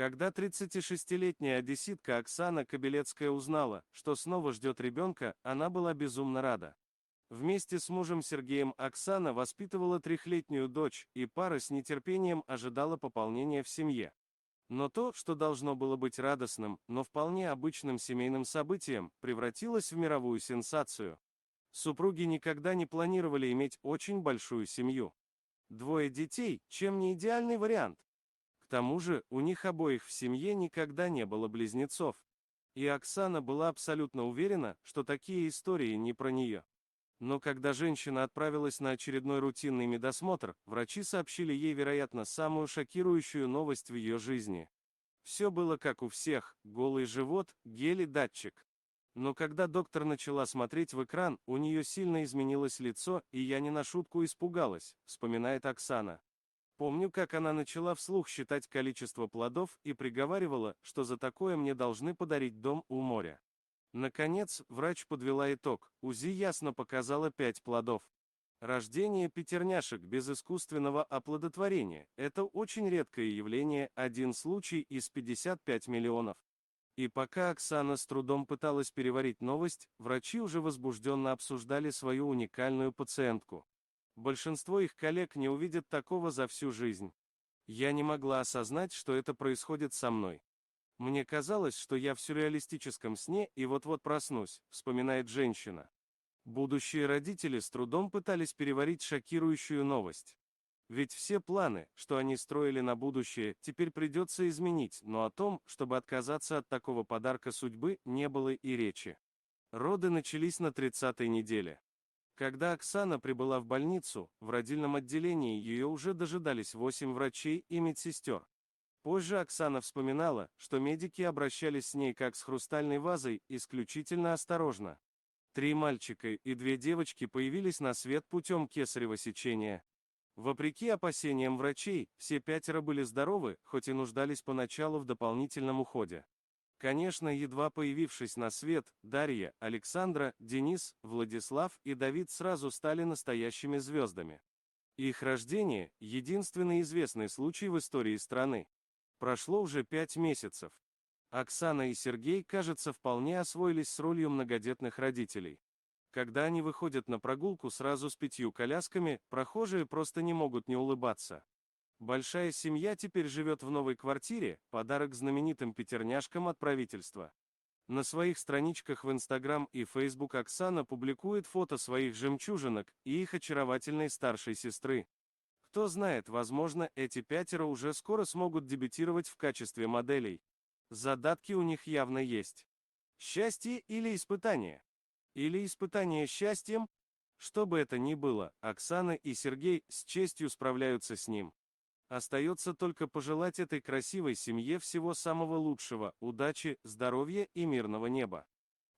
Когда 36-летняя одесситка Оксана Кобелецкая узнала, что снова ждет ребенка, она была безумно рада. Вместе с мужем Сергеем Оксана воспитывала трехлетнюю дочь, и пара с нетерпением ожидала пополнения в семье. Но то, что должно было быть радостным, но вполне обычным семейным событием, превратилось в мировую сенсацию. Супруги никогда не планировали иметь очень большую семью. Двое детей, чем не идеальный вариант. К тому же, у них обоих в семье никогда не было близнецов. И Оксана была абсолютно уверена, что такие истории не про нее. Но когда женщина отправилась на очередной рутинный медосмотр, врачи сообщили ей, вероятно, самую шокирующую новость в ее жизни. Все было как у всех: голый живот, гель и датчик. Но когда доктор начала смотреть в экран, у нее сильно изменилось лицо, и я не на шутку испугалась, вспоминает Оксана. Помню, как она начала вслух считать количество плодов и приговаривала, что за такое мне должны подарить дом у моря. Наконец, врач подвела итог. УЗИ ясно показало 5 плодов. Рождение пятерняшек без искусственного оплодотворения – это очень редкое явление, один случай из 55 миллионов. И пока Оксана с трудом пыталась переварить новость, врачи уже возбужденно обсуждали свою уникальную пациентку. Большинство их коллег не увидят такого за всю жизнь. Я не могла осознать, что это происходит со мной. Мне казалось, что я в сюрреалистическом сне и вот-вот проснусь, вспоминает женщина. Будущие родители с трудом пытались переварить шокирующую новость. Ведь все планы, что они строили на будущее, теперь придется изменить, но о том, чтобы отказаться от такого подарка судьбы, не было и речи. Роды начались на 30-й неделе. Когда Оксана прибыла в больницу, в родильном отделении ее уже дожидались 8 врачей и медсестер. Позже Оксана вспоминала, что медики обращались с ней как с хрустальной вазой, исключительно осторожно. 3 мальчика и 2 девочки появились на свет путем кесарево сечения. Вопреки опасениям врачей, все 5 были здоровы, хоть и нуждались поначалу в дополнительном уходе. Конечно, едва появившись на свет, Дарья, Александра, Денис, Владислав и Давид сразу стали настоящими звездами. Их рождение – единственный известный случай в истории страны. Прошло уже 5 месяцев. Оксана и Сергей, кажется, вполне освоились с ролью многодетных родителей. Когда они выходят на прогулку сразу с 5 колясками, прохожие просто не могут не улыбаться. Большая семья теперь живет в новой квартире, подарок знаменитым пятерняшкам от правительства. На своих страничках в Instagram и Facebook Оксана публикует фото своих жемчужинок и их очаровательной старшей сестры. Кто знает, возможно, эти 5 уже скоро смогут дебютировать в качестве моделей. Задатки у них явно есть. Счастье или испытание? Или испытание счастьем? Что бы это ни было, Оксана и Сергей с честью справляются с ним. Остается только пожелать этой красивой семье всего самого лучшего, удачи, здоровья и мирного неба.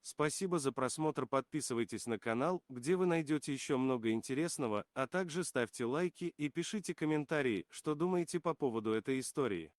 Спасибо за просмотр, подписывайтесь на канал, где вы найдете еще много интересного, а также ставьте лайки и пишите комментарии, что думаете по поводу этой истории.